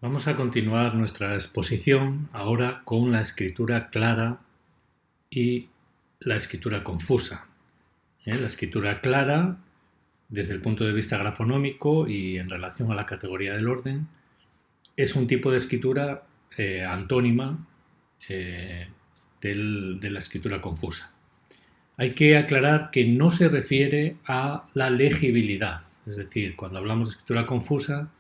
Vamos a continuar nuestra exposición ahora con la escritura clara y la escritura confusa. La escritura clara, desde el punto de vista grafonómico y en relación a la categoría del orden, es un tipo de escritura antónima eh, de la escritura confusa. Hay que aclarar que no se refiere a la legibilidad, es decir, cuando hablamos de escritura confusa,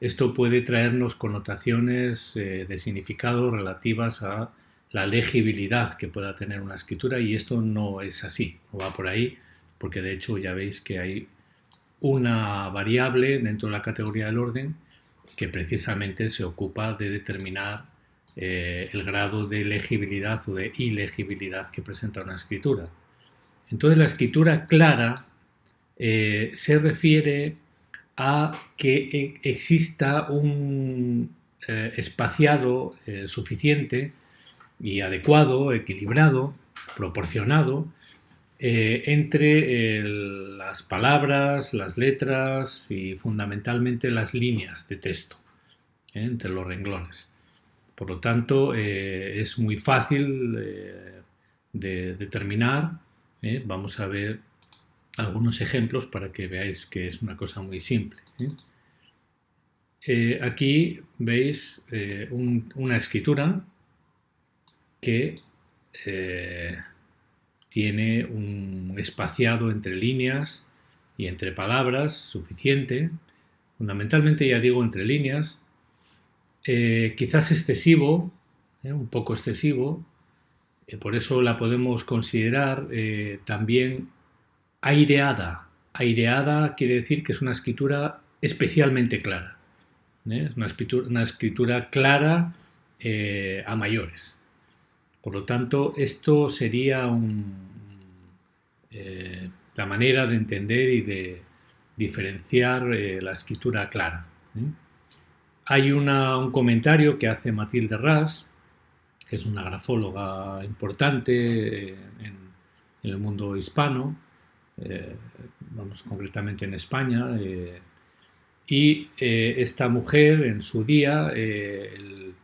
esto puede traernos connotaciones de significado relativas a la legibilidad que pueda tener una escritura y esto no es así, no va por ahí, porque de hecho ya veis que hay una variable dentro de la categoría del orden que precisamente se ocupa de determinar el grado de legibilidad o de ilegibilidad que presenta una escritura. Entonces la escritura clara se refiere a que exista un espaciado suficiente y adecuado, equilibrado, proporcionado entre las palabras, las letras y fundamentalmente las líneas de texto, entre los renglones. Por lo tanto, es muy fácil de determinar. Vamos a ver algunos ejemplos para que veáis que es una cosa muy simple. Aquí veis una escritura que eh, tiene un espaciado entre líneas y entre palabras suficiente, fundamentalmente ya digo entre líneas, quizás excesivo, un poco excesivo, por eso la podemos considerar también aireada. Aireada quiere decir que es una escritura especialmente clara. Una escritura clara a mayores. Por lo tanto, esto sería la manera de entender y de diferenciar la escritura clara. Hay un comentario que hace Matilde Ras, que es una grafóloga importante en el mundo hispano, vamos concretamente en España, y esta mujer en su día, el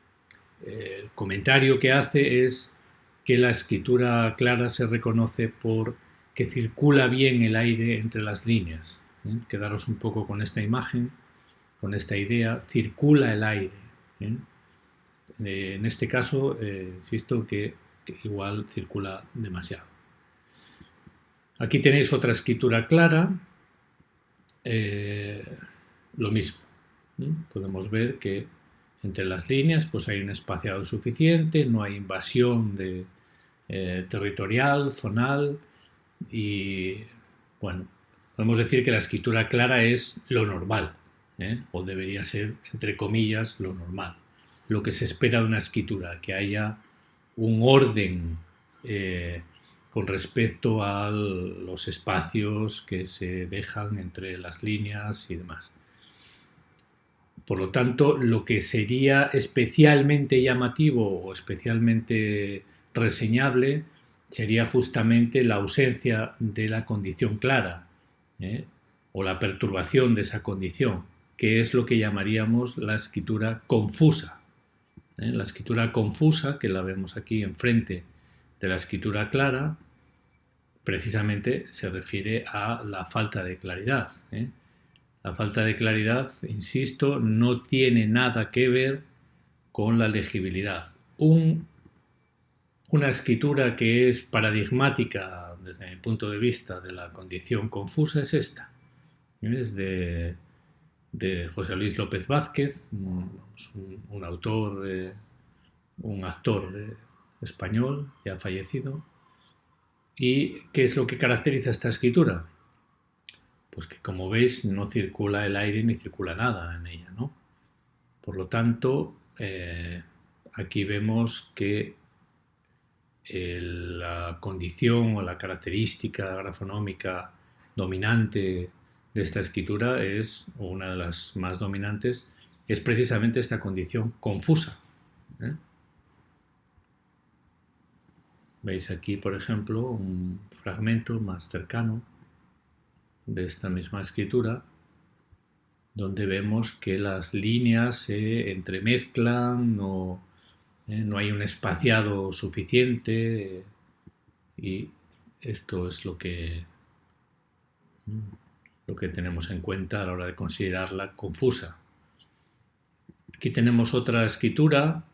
comentario que hace es que la escritura clara se reconoce por que circula bien el aire entre las líneas. Quedaros un poco con esta imagen, con esta idea, circula el aire. En este caso, insisto que igual circula demasiado. Aquí tenéis otra escritura clara, eh, lo mismo. Podemos ver que entre las líneas pues hay un espaciado suficiente, no hay invasión territorial, zonal y bueno, podemos decir que la escritura clara es lo normal, o debería ser, entre comillas, lo normal. Lo que se espera de una escritura, que haya un orden con respecto a los espacios que se dejan entre las líneas y demás. Por lo tanto, lo que sería especialmente llamativo o especialmente reseñable sería justamente la ausencia de la condición clara, o la perturbación de esa condición, que es lo que llamaríamos la escritura confusa. La escritura confusa, que la vemos aquí enfrente de la escritura clara, precisamente se refiere a la falta de claridad. La falta de claridad, insisto, no tiene nada que ver con la legibilidad. Una escritura que es paradigmática desde mi punto de vista de la condición confusa es esta. Es de José Luis López Vázquez, un autor, un actor español ya fallecido. ¿Y qué es lo que caracteriza esta escritura? Pues que como veis no circula el aire ni circula nada en ella, ¿no? Por lo tanto, aquí vemos que la condición o la característica grafonómica dominante de esta escritura es, o una de las más dominantes, es precisamente esta condición confusa. Veis aquí, por ejemplo, un fragmento más cercano de esta misma escritura, donde vemos que las líneas se entremezclan, no hay un espaciado suficiente, y esto es lo que tenemos en cuenta a la hora de considerarla confusa. Aquí tenemos otra escritura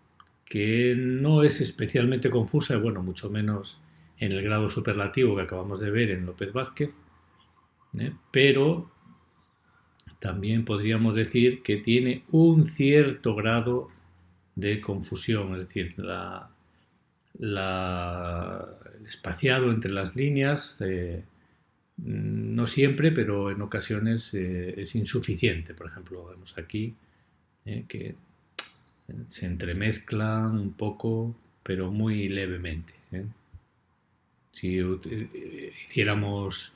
que no es especialmente confusa, bueno, mucho menos en el grado superlativo que acabamos de ver en López Vázquez, pero también podríamos decir que tiene un cierto grado de confusión, es decir, el espaciado entre las líneas no siempre, pero en ocasiones es insuficiente. Por ejemplo, vemos aquí que se entremezclan un poco, pero muy levemente. Si hiciéramos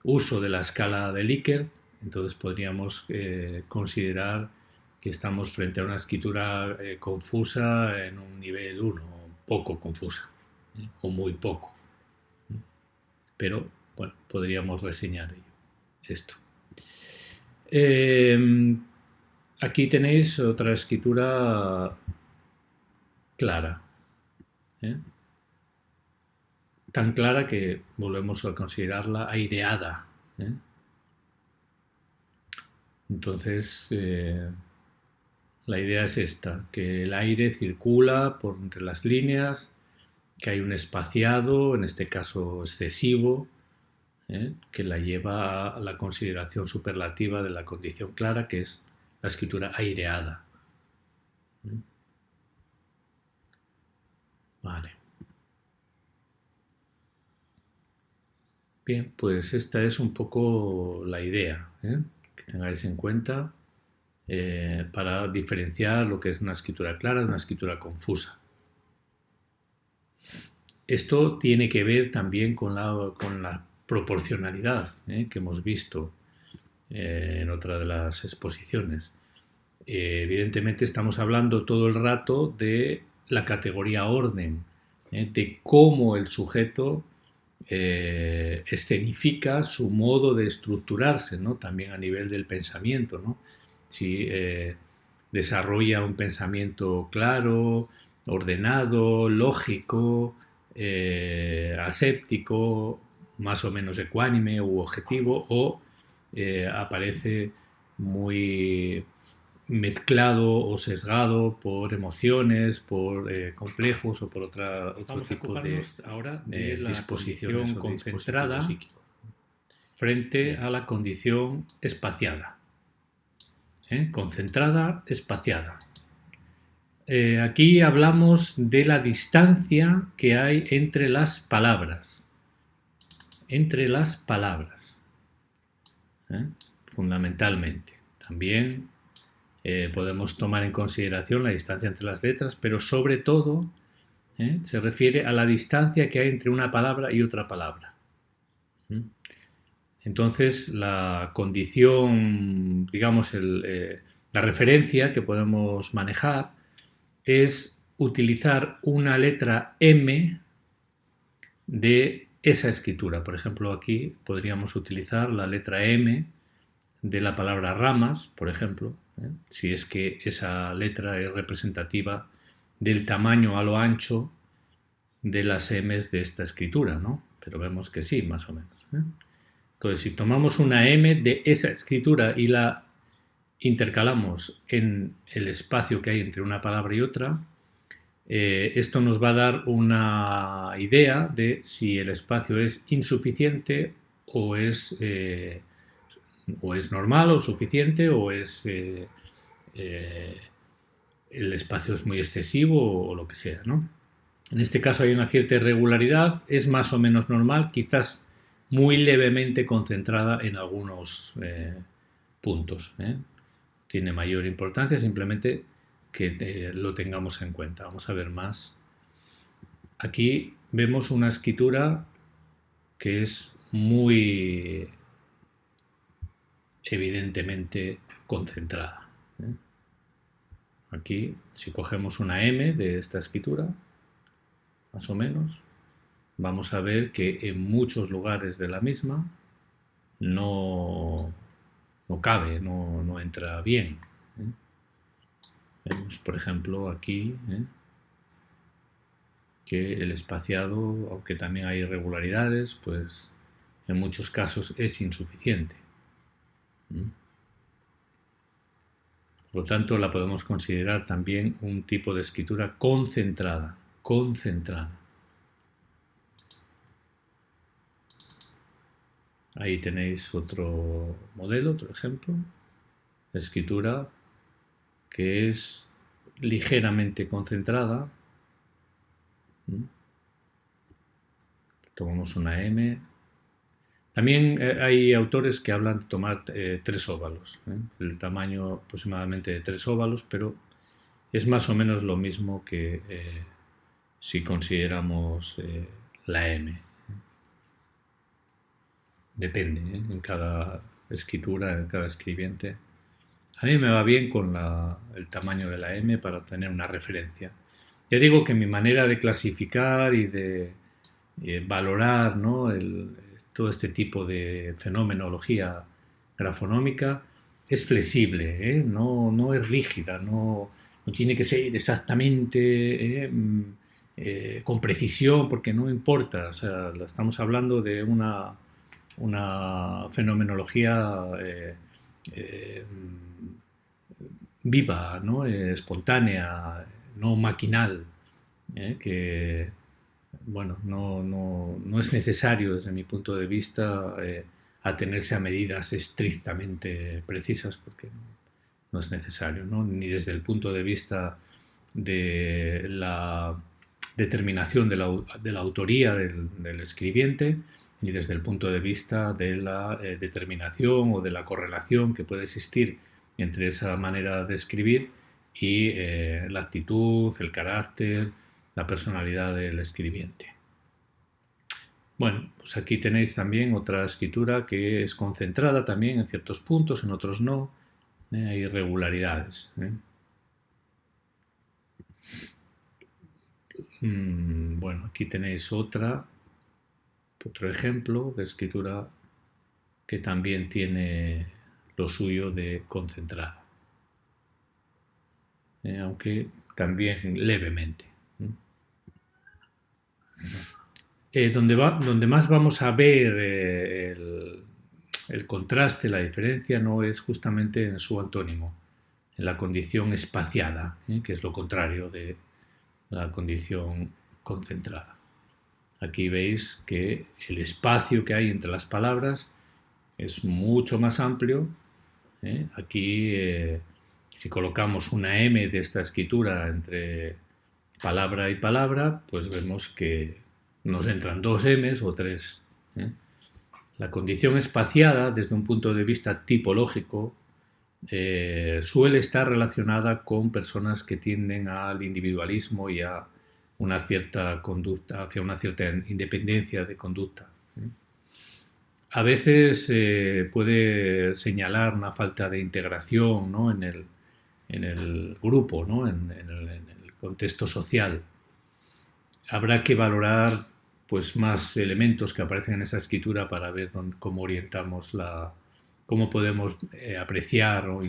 uso de la escala de Likert, entonces podríamos considerar que estamos frente a una escritura confusa en un nivel 1, poco confusa, o muy poco. Pero, bueno, podríamos reseñar esto. Aquí tenéis otra escritura clara. Tan clara que volvemos a considerarla aireada. Entonces, la idea es esta, que el aire circula por entre las líneas, que hay un espaciado, en este caso excesivo, que la lleva a la consideración superlativa de la condición clara, que es la escritura aireada. Vale. Bien, pues esta es un poco la idea, que tengáis en cuenta para diferenciar lo que es una escritura clara de una escritura confusa. Esto tiene que ver también con la proporcionalidad que hemos visto en otra de las exposiciones. Evidentemente estamos hablando todo el rato de la categoría orden, de cómo el sujeto escenifica su modo de estructurarse, ¿no? También a nivel del pensamiento, ¿no? Si desarrolla un pensamiento claro, ordenado, lógico, aséptico, más o menos ecuánime u objetivo, o aparece muy mezclado o sesgado por emociones, por complejos o por otro tipo de ahora de la disposición concentrada frente a la condición espaciada. Concentrada, espaciada. Aquí hablamos de la distancia que hay entre las palabras. Entre las palabras. Fundamentalmente. También podemos tomar en consideración la distancia entre las letras, pero sobre todo se refiere a la distancia que hay entre una palabra y otra palabra. Entonces, la condición, digamos, la referencia que podemos manejar es utilizar una letra M de esa escritura. Por ejemplo, aquí podríamos utilizar la letra M de la palabra ramas, por ejemplo, si es que esa letra es representativa del tamaño a lo ancho de las M's de esta escritura, ¿no? Pero vemos que sí, más o menos. Entonces, si tomamos una M de esa escritura y la intercalamos en el espacio que hay entre una palabra y otra, esto nos va a dar una idea de si el espacio es insuficiente o es normal o suficiente, o es el espacio es muy excesivo o lo que sea, ¿no? En este caso hay una cierta irregularidad, es más o menos normal, quizás muy levemente concentrada en algunos puntos. Tiene mayor importancia, simplemente que lo tengamos en cuenta. Vamos a ver más. Aquí vemos una escritura que es muy evidentemente concentrada. Aquí, si cogemos una M de esta escritura, más o menos, vamos a ver que en muchos lugares de la misma no no cabe, no entra bien. Vemos, por ejemplo, aquí que el espaciado, aunque también hay irregularidades, pues en muchos casos es insuficiente. Por lo tanto, la podemos considerar también un tipo de escritura concentrada. Ahí tenéis otro modelo, otro ejemplo, de escritura que es ligeramente concentrada. Tomamos una M. También hay autores que hablan de tomar 3 óvalos, el tamaño aproximadamente de 3 óvalos, pero es más o menos lo mismo que si consideramos la M. Depende, en cada escritura, en cada escribiente. A mí me va bien con el tamaño de la M para tener una referencia. Ya digo que mi manera de clasificar y de valorar, ¿no?, todo este tipo de fenomenología grafonómica es flexible, no es rígida, no tiene que ser exactamente con precisión, porque no importa. O sea, estamos hablando de una fenomenología eh, viva, ¿no?, espontánea, no maquinal, que bueno, no es necesario desde mi punto de vista atenerse a medidas estrictamente precisas, porque no es necesario, ¿no?, ni desde el punto de vista de la determinación de la autoría del escribiente, ni desde el punto de vista de la determinación o de la correlación que puede existir entre esa manera de escribir y la actitud, el carácter, la personalidad del escribiente. Bueno, pues aquí tenéis también otra escritura que es concentrada también en ciertos puntos, en otros no. Hay irregularidades. Bueno, aquí tenéis otro ejemplo de escritura que también tiene lo suyo de concentrada, aunque también levemente. Donde más vamos a ver el contraste, la diferencia, no es justamente en su antónimo, en la condición espaciada, que es lo contrario de la condición concentrada. Aquí veis que el espacio que hay entre las palabras es mucho más amplio. Aquí, si colocamos una M de esta escritura entre palabra y palabra, pues vemos que nos entran 2 M's o 3. La condición espaciada, desde un punto de vista tipológico, suele estar relacionada con personas que tienden al individualismo y a una cierta conducta, hacia una cierta independencia de conducta. A veces puede señalar una falta de integración, ¿no?, en el grupo, ¿no?, en el contexto social. Habrá que valorar pues más elementos que aparecen en esa escritura para ver cómo orientamos cómo podemos apreciar o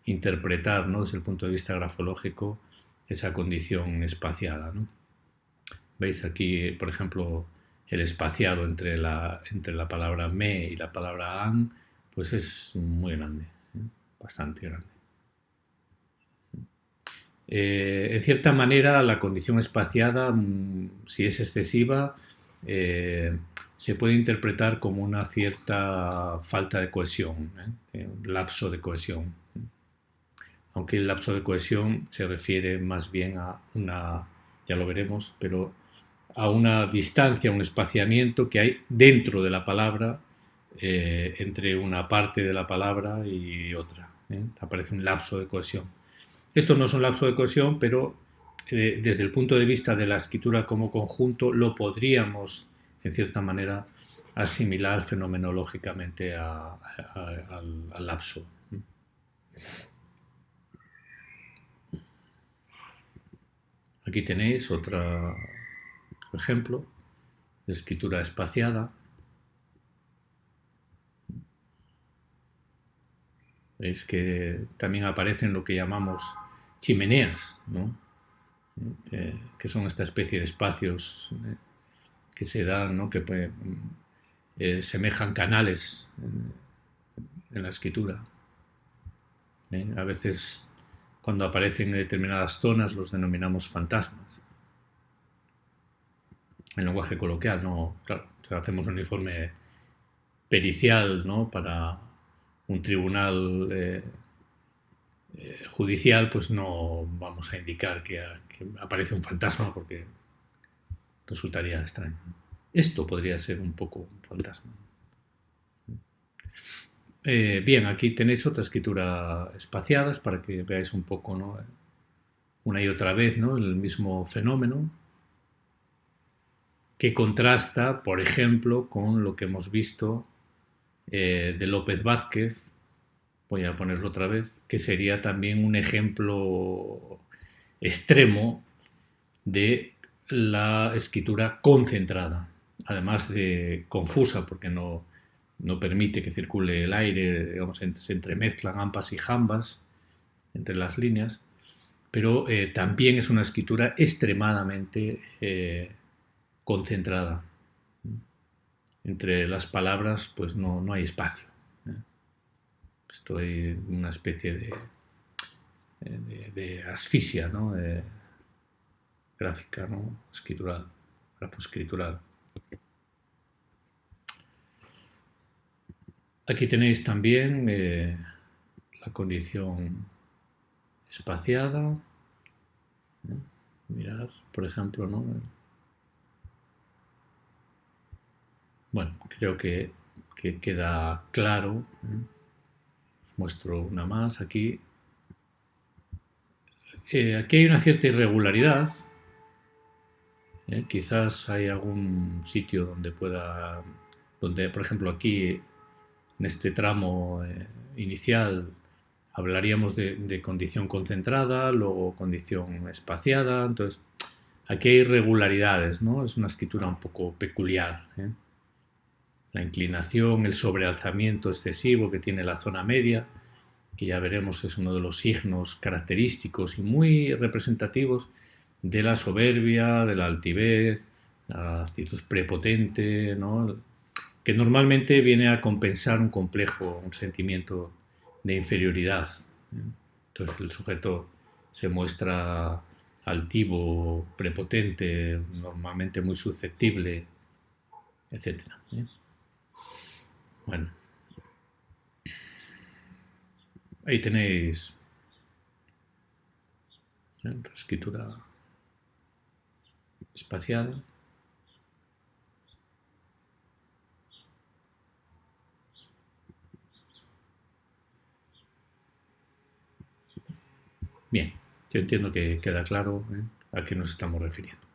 interpretar, ¿no?, desde el punto de vista grafológico, esa condición espaciada, ¿no? Veis aquí, por ejemplo, el espaciado entre la palabra me y la palabra an, pues es muy grande, bastante grande. En cierta manera, la condición espaciada, si es excesiva, se puede interpretar como una cierta falta de cohesión, un lapso de cohesión. Aunque el lapso de cohesión se refiere más bien a ya lo veremos, pero a una distancia, un espaciamiento que hay dentro de la palabra, entre una parte de la palabra y otra. Aparece un lapso de cohesión. Esto no es un lapso de cohesión, pero desde el punto de vista de la escritura como conjunto lo podríamos, en cierta manera, asimilar fenomenológicamente al lapso. Aquí tenéis otro ejemplo de escritura espaciada. es que también aparecen lo que llamamos chimeneas, ¿no? Que son esta especie de espacios que se dan, ¿no? Que semejan canales en la escritura. A veces, cuando aparecen en determinadas zonas, los denominamos fantasmas. En lenguaje coloquial, no, claro, hacemos un informe pericial, ¿no? Para un tribunal judicial, pues no vamos a indicar que aparece un fantasma porque resultaría extraño. Esto podría ser un poco un fantasma. Bien, aquí tenéis otra escritura espaciadas para que veáis un poco, ¿no? Una y otra vez, ¿no? El mismo fenómeno que contrasta, por ejemplo, con lo que hemos visto de López Vázquez, voy a ponerlo otra vez, que sería también un ejemplo extremo de la escritura concentrada, además de confusa, porque no permite que circule el aire, digamos, se entremezclan ambas y jambas entre las líneas, pero también es una escritura extremadamente concentrada. Entre las palabras, pues no hay espacio. Estoy en una especie de asfixia, ¿no? Gráfica, ¿no? Escritural, grafoescritural. Aquí tenéis también la condición espaciada. Mirad, por ejemplo, ¿no? Bueno, creo que queda claro. Os muestro una más aquí. Aquí hay una cierta irregularidad. Quizás hay algún sitio donde, por ejemplo, aquí en este tramo inicial hablaríamos de condición concentrada, luego condición espaciada. Entonces, aquí hay irregularidades, ¿no? Es una escritura un poco peculiar. La inclinación, el sobrealzamiento excesivo que tiene la zona media, que ya veremos es uno de los signos característicos y muy representativos de la soberbia, de la altivez, la actitud prepotente, ¿no? Que normalmente viene a compensar un complejo, un sentimiento de inferioridad. Entonces el sujeto se muestra altivo, prepotente, normalmente muy susceptible, etc. Bueno, ahí tenéis otra escritura espaciada. Bien, yo entiendo que queda claro a qué nos estamos refiriendo.